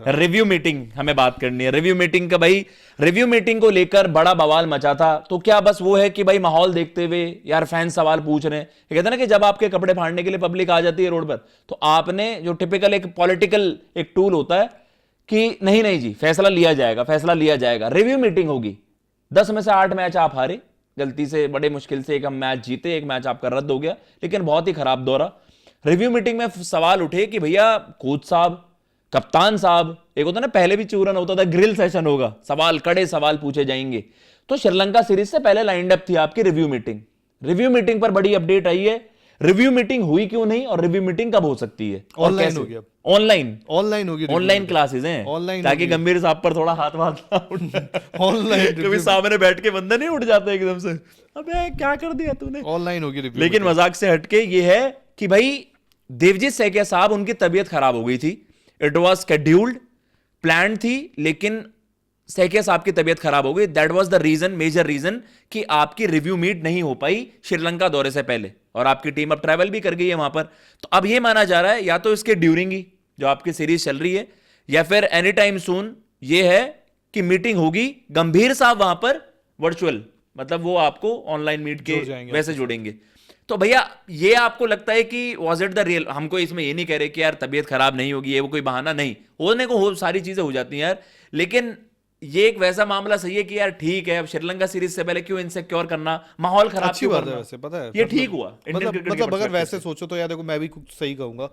Review meeting हमें बात करनी है। रिव्यू मीटिंग का भाई, रिव्यू मीटिंग को लेकर बड़ा बवाल मचा था। तो क्या बस वो है कि भाई माहौल देखते हुए यार फैन सवाल पूछ रहे हैं, कहते हैं ना कि जब आपके कपड़े फाड़ने के लिए पब्लिक आ जाती है रोड पर, तो आपने जो टिपिकल एक पॉलिटिकल एक टूल होता है कि नहीं नहीं जी फैसला लिया जाएगा, फैसला लिया जाएगा, रिव्यू मीटिंग होगी। 10 में से 8 मैच आप हारे, गलती से बड़े मुश्किल से एक हम मैच जीते, एक मैच आपका रद्द हो गया, लेकिन बहुत ही खराब दौरा। रिव्यू मीटिंग में सवाल उठे कि भैया कोच साहब, कप्तान साहब, एक होता ना पहले भी चूरन होता था, ग्रिल सेशन होगा, सवाल कड़े सवाल पूछे जाएंगे। तो श्रीलंका सीरीज से पहले लाइंड अप थी आपकी रिव्यू मीटिंग। रिव्यू मीटिंग पर बड़ी अपडेट आई है। रिव्यू मीटिंग हुई क्यों नहीं और रिव्यू मीटिंग कब हो सकती है? ऑनलाइन होगी, अब ऑनलाइन होगी, ऑनलाइन क्लासेस हैं ऑनलाइन, ताकि गंभीर साहब पर थोड़ा हाथ ऑनलाइन कभी सामने बैठ के बंदा नहीं उठ जाता एकदम से, अबे क्या कर दिया तूने। ऑनलाइन होगी रिव्यू। लेकिन मजाक से हटके ये है कि भाई देवजीत सैकिया साहब, उनकी तबीयत खराब हो गई थी। इट वॉज शेड्यूल्ड, प्लान थी, लेकिन सैकिया साहब की तबीयत खराब हो गई। That was the reason, major reason कि आपकी रिव्यू मीट नहीं हो पाई श्रीलंका दौरे से पहले, और आपकी टीम अब ट्रैवल भी कर गई है वहां पर। तो अब ये माना जा रहा है या तो इसके ड्यूरिंग ही जो आपकी सीरीज चल रही है, या फिर एनी टाइम सून ये है कि मीटिंग होगी, गंभीर साहब वहां पर वर्चुअल, मतलब वो आपको ऑनलाइन मीट के वैसे जोड़ेंगे। तो भैया ये आपको लगता है कि वॉज इट द रियल? हमको इसमें ये नहीं कह रहे कि यार तबीयत खराब नहीं होगी, ये वो कोई बहाना नहीं, होने को हो सारी चीजें हो जाती हैं यार, लेकिन ये एक वैसा मामला सही है कि यार ठीक है, अब श्रीलंका सीरीज से पहले क्यों इनसिक्योर करना, माहौल खराब अच्छी बात है वैसे, पता है ये ठीक हुआ। मतलब अगर वैसे सोचो तो यार देखो, मैं भी कुछ सही कहूंगा,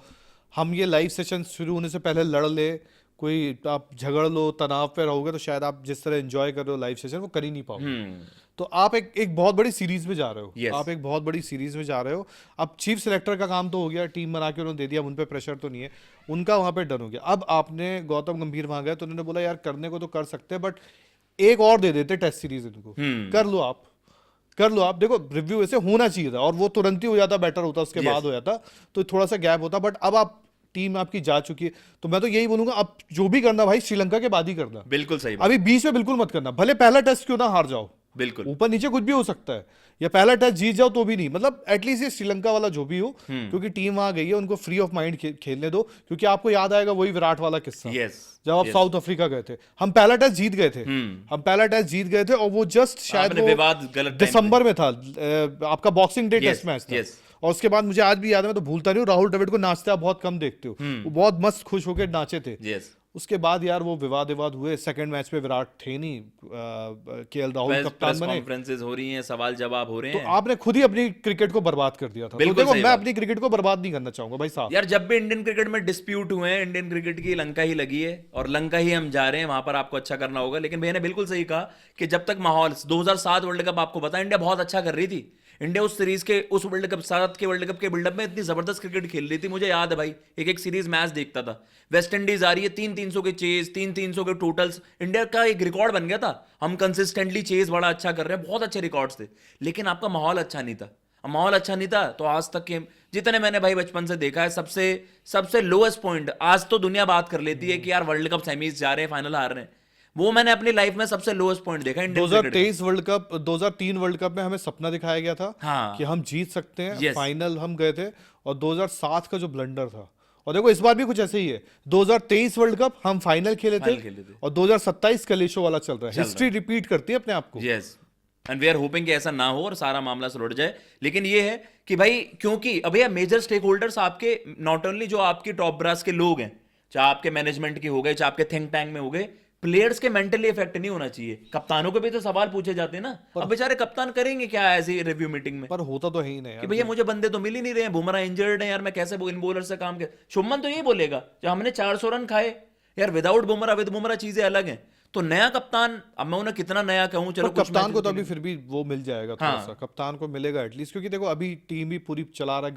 हम ये लाइव सेशन शुरू होने से पहले लड़ ले, कोई आप झगड़ लो, तनाव पे रहोगे, तो शायद आप जिस तरह एंजॉय कर रहे हो लाइव सेशन वो कर ही नहीं पाओगे। तो आप एक बहुत बड़ी सीरीज में जा रहे हो, yes. आप एक बहुत बड़ी सीरीज में जा रहे हो। अब चीफ सिलेक्टर का काम तो हो गया, टीम बना के उन्होंने दे दिया, उन पे प्रेशर तो नहीं है, उनका वहां पे डन हो गया। अब आपने गौतम गंभीर वहां गए तो उन्होंने बोला यार करने को तो कर सकते हैं, बट एक और दे देते टेस्ट सीरीज इनको, कर लो आप, कर लो आप। देखो रिव्यू ऐसे होना चाहिए था, और वो तुरंत ही हो जाता, बेटर होता, उसके बाद हो जाता तो थोड़ा सा गैप होता। बट अब आप टीम आपकी जा चुकी है, तो मैं तो यही बोलूंगा अब जो भी करना भाई श्रीलंका के बाद ही करना। बिल्कुल सही, अभी बीच में बिल्कुल मत करना, भले पहला टेस्ट क्यों ना हार जाओ, बिल्कुल ऊपर नीचे कुछ भी हो सकता है, या पहला टेस्ट जीत जाओ तो भी नहीं, मतलब एटलीस्ट ये श्रीलंका वाला जो भी हो, क्योंकि टीम वहां गई है, उनको फ्री ऑफ माइंड खेलने दो। क्योंकि आपको याद आएगा वही विराट वाला किस्सा, जब आप साउथ अफ्रीका गए थे, हम पहला टेस्ट जीत गए थे, और वो जस्ट शायद दिसंबर में था, आपका बॉक्सिंग डे टेस्ट मैच था। और उसके बाद मुझे आज भी याद है, मैं तो भूलता नहीं हूँ, राहुल द्रविड़ को नाचते आप बहुत कम देखते हो, वो बहुत मस्त खुश होकर नाचे थे। उसके बाद यार वो विवाद हुए, सेकंड मैच में विराट थे नहीं, केएल राहुल कप्तान बने, कॉन्फ्रेंसेस हो रही हैं, सवाल जवाब हो रहे हैं, तो आपने खुद ही अपनी क्रिकेट को बर्बाद कर दिया था। तो देखो मैं अपनी क्रिकेट को बर्बाद नहीं करना चाहूंगा भाई साहब। यार जब भी इंडियन क्रिकेट में डिस्प्यूट हुए हैं, इंडियन क्रिकेट की लंका ही लगी है, और लंका ही हम जा रहे हैं, वहां पर आपको अच्छा करना होगा। लेकिन भैया ने बिल्कुल सही कहा कि जब तक माहौल, 2007 वर्ल्ड कप आपको पता, इंडिया बहुत अच्छा कर रही थी। इंडिया उस सीरीज के, उस वर्ल्ड कप, 7 के वर्ल्ड कप के बिल्डअप में इतनी जबरदस्त क्रिकेट खेल रही थी, मुझे याद है भाई, एक एक सीरीज मैच देखता था। वेस्ट इंडीज आ रही है, 300 के चेज, 300 के टोटल्स, इंडिया का एक रिकॉर्ड बन गया था, हम कंसिस्टेंटली चेज बड़ा अच्छा कर रहे हैं, बहुत अच्छे रिकॉर्ड्स थे। लेकिन आपका माहौल अच्छा नहीं था, माहौल अच्छा नहीं था, तो आज तक के जितने मैंने भाई बचपन से देखा है, सबसे लोएस्ट पॉइंट, आज तो दुनिया बात कर लेती है कि यार वर्ल्ड कप सेमीज जा रहे हैं, फाइनल हार रहे हैं, वो मैंने अपनी लाइफ में सबसे लोएस्ट पॉइंट देखा। 2023 वर्ल्ड कप, 2003 वर्ल्ड कप में हमें सपना दिखाया गया था कि हम जीत सकते हैं, फाइनल हम गए थे, और 2007 का जो ब्लंडर था, और देखो इस बार भी कुछ ऐसे ही है, 2023 वर्ल्ड कप हम फाइनल खेले थे, और 2027 कलेशो वाला चल रहा है, हिस्ट्री रिपीट करती है अपने आप को। Yes, and we are hoping कि ऐसा ना हो और सारा मामला सुलझ जाए। लेकिन ये है कि भाई, क्योंकि अब भैया मेजर स्टेक होल्डर्स आपके, नॉट ओनली जो आपकी टॉप ब्रास के लोग हैं, चाहे आपके मैनेजमेंट के हो गए, चाहे आपके थिंक टैंक में हो गए, प्लेयर्स के मेंटली इफेक्ट नहीं होना चाहिए। कप्तानों को भी तो सवाल पूछे जाते हैं ना, अब बेचारे कप्तान करेंगे क्या ऐसी रिव्यू मीटिंग में? पर होता तो है ही नहीं कि भैया मुझे बंदे तो मिल ही नहीं रहे हैं, बुमराह इंजर्ड है यार, मैं कैसे इन बॉलर से काम कर। शुभमन तो यही बोलेगा जब हमने 400 रन खाए यार, विदाउट बुमराह, विद बुमराह चीजें अलग हैं। तो नया कप्तान, अब मैं उन्हें कितना नया कहूं, चलो कप्तान को तो अभी फिर भी वो मिल जाएगा, थोड़ा सा कप्तान को मिलेगा एटलीस्ट, क्योंकि देखो अभी टीम भी पूरी चला रहा है,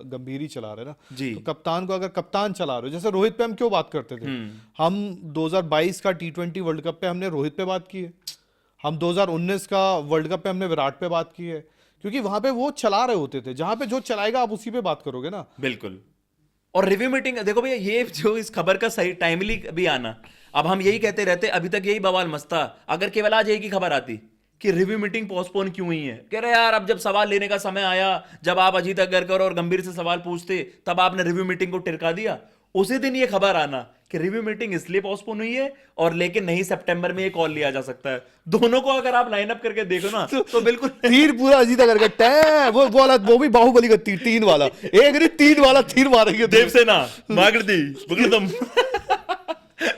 गंभीर चला रहे ना जी। तो कप्तान को अगर कप्तान चला रहे हो, जैसे रोहित पे हम क्यों बात करते थे, हम 2022 का T20 वर्ल्ड कप पे हमने रोहित पे बात की है, हम 2019 का वर्ल्ड कप पे हमने विराट पे बात की है, क्योंकि वहां पे वो चला रहे होते थे, जहां पे जो चलाएगा आप उसी पे बात करोगे ना। बिल्कुल। और रिव्यू मीटिंग देखो भैया, ये जो इस खबर का सही टाइमली भी आना, अब हम यही कहते रहते, अभी तक यही बवाल मचता, अगर केवल आज एक ही खबर आती कि रिव्यू मीटिंग पोस्टपोन क्यों हुई है, कह रहे यार अब जब सवाल लेने का समय आया, जब आप अजीत अग्रकर और गंभीर से सवाल पूछते, तब आपने रिव्यू मीटिंग को टिरका दिया, उसी दिन ये खबर आना कि रिव्यू मीटिंग इसलिए पोस्टपोन हुई है और लेकिन नहीं सितंबर में ये कॉल लिया जा सकता है। दोनों को अगर आप लाइन अप करके देखो ना तो बिल्कुल तीर पूरा अजीता करके टै वो वाला, वो भी बाहुबली का तीर, 3 वाला, एक नहीं 3 वाला तीर मारेंगे। देवसेना मागड़ी बुगड़दम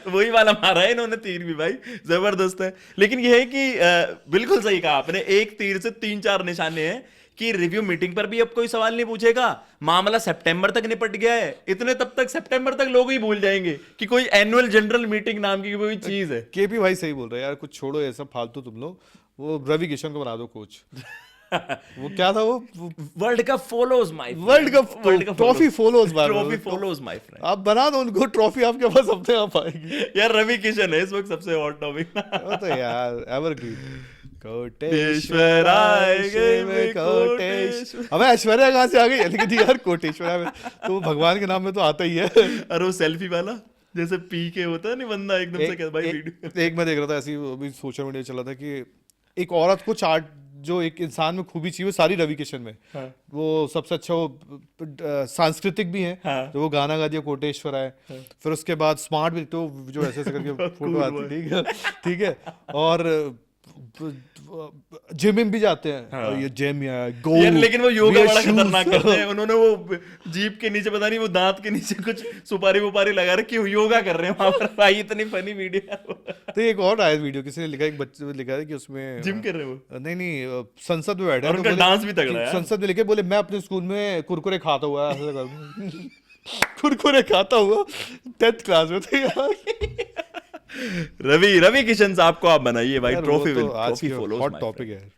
वही वाला मारा है इन्होंने तीर भी भाई, जबरदस्त है। लेकिन यह है कि बिल्कुल सही कहा आपने, एक तीर से 3-4 निशाने हैं कि रिव्यू मीटिंग पर भी अब कोई सवाल नहीं पूछेगा, मामला सितंबर तक निपट गया है। इतने तब तक सितंबर तक लोग ही भूल जाएंगे कि कोई एनुअल जनरल मीटिंग नाम की कोई चीज है। केपी भाई सही बोल रहे हैं यार, कुछ छोड़ो ये सब फालतू तुम लोग, वो रवि किशन को बना दो कोच। वो क्या था वो world cup follows my world cup trophy follows my friend. आप बना दो उनको ट्रॉफी, आपके पास अपने आप आएगी। यार रवि किशन है इस वक्त सबसे हॉट टॉपिक। वो तो यार एवरग्रीन। कोटेश्वर आएंगे कोटेश्वर, अबे ऐश्वर्या कहाँ से आ गई? लेकिन यार कोटेश्वर में तो भगवान के नाम में तो आता ही है। अरे वो सेल्फी वाला जैसे पी के होता है नहीं बंदा एकदम से क्या भाई वीडियो। एक मैं देख रहा था ऐसी, अभी सोशल मीडिया चला था कि एक औरत को चार्ट, जो एक इंसान में खूबी चाहिए वो सारी रवि किशन में। हाँ। वो सबसे अच्छा वो सांस्कृतिक भी है। हाँ। तो वो गाना गा दिया कोटेश्वर है। हाँ। फिर उसके बाद स्मार्ट भी, तो जो ऐसे ऐसे करके फोटो आती, ठीक है ठीक है। और जिम भी जाते हैं। हाँ। ये जिम या गो यार, लेकिन वो योगा बड़ा खतरनाक करते हैं। उन्होंने वो जीप के नीचे पता नहीं वो दांत के नीचे कुछ सुपारी वुपारी लगा रखी, योगा कर रहे हैं वहां पर। भाई इतनी फनी वीडियो। तो एक और आया वीडियो, किसी ने लिखा, एक बच्चे ने लिखा है कि उसमें जिम कर रहे हैं वो, नहीं संसद में बैठे हैं, उनका डांस भी तगड़ा है। संसद में लिखे, बोले मैं अपने स्कूल में कुरकुरे खाता हुआ कुरकुरे खाता हुआ 10th क्लास में थे यार। रवि किशन साहब को आप बनाइए भाई, ट्रॉफी फॉलोज हॉट टॉपिक है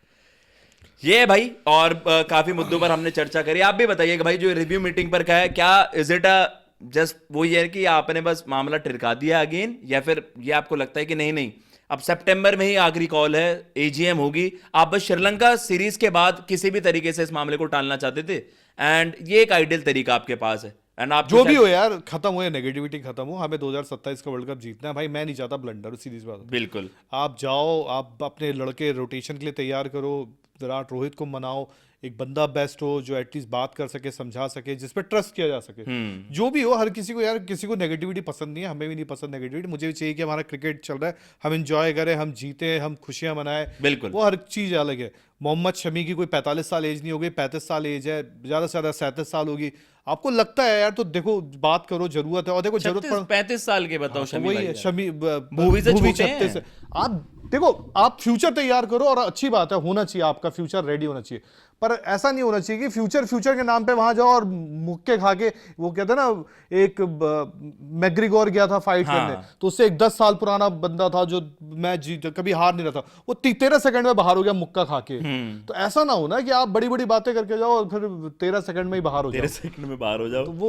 ये भाई। और काफी मुद्दों पर हमने चर्चा करी। आप भी बताइए कि भाई जो रिव्यू मीटिंग पर क्या है, क्या इज इट जस्ट वो ये है कि आपने बस मामला टिरका दिया अगेन, या फिर ये आपको लगता है कि नहीं अब सितंबर में ही आखिरी कॉल है, एजीएम होगी, आप बस श्रीलंका सीरीज के बाद किसी भी तरीके से इस मामले को टालना चाहते थे एंड ये एक आइडियल तरीका आपके पास है। एंड आप जो भी हो यार, खत्म हो, नेगेटिविटी खत्म हो, हमें 2027 का वर्ल्ड कप जीतना है भाई। मैं नहीं चाहता ब्लंडर, सीरीज बात। बिल्कुल, आप जाओ, आप अपने लड़के रोटेशन के लिए तैयार करो, विराट रोहित को मनाओ, एक बंदा बेस्ट हो जो एटलीस्ट बात कर सके, समझा सके, जिस पे ट्रस्ट किया जा सके। जो भी हो, हर किसी को यार, किसी को नेगेटिविटी पसंद नहीं है, हमें भी नहीं पसंद नेगेटिविटी। मुझे भी चाहिए कि हमारा क्रिकेट चल रहा है, हम एंजॉय करें, हम जीते, हम खुशियां मनाएं। बिल्कुल, वो हर चीज अलग है। मोहम्मद शमी की कोई 45 साल एज नहीं होगी, 35 साल एज है, ज्यादा से ज्यादा 37 साल होगी। आपको लगता है यार, तो देखो बात करो, जरूरत है। और देखो जरूरत 35 साल के बताओ, शमी भाई, शमी मूवी से छूटे हैं। आप देखो, आप फ्यूचर तैयार करो, और अच्छी बात है, होना चाहिए, आपका फ्यूचर रेडी होना चाहिए। पर ऐसा नहीं होना चाहिए कि फ्यूचर के नाम पे वहां जाओ और मुक्के खा के, वो कहते हैं ना, एक मैग्रीगोर गया था फाइट करने, तो उससे एक 10 साल पुराना बंदा था जो मैच जीत कभी हार नहीं रहा था, वो 13 सेकंड में बाहर हो गया मुक्का खा के। तो ऐसा ना हो ना कि आप बड़ी बड़ी बातें करके जाओ और फिर 13 सेकंड में ही बाहर हो जाओ, 13 सेकंड में बाहर हो जाओ। तो वो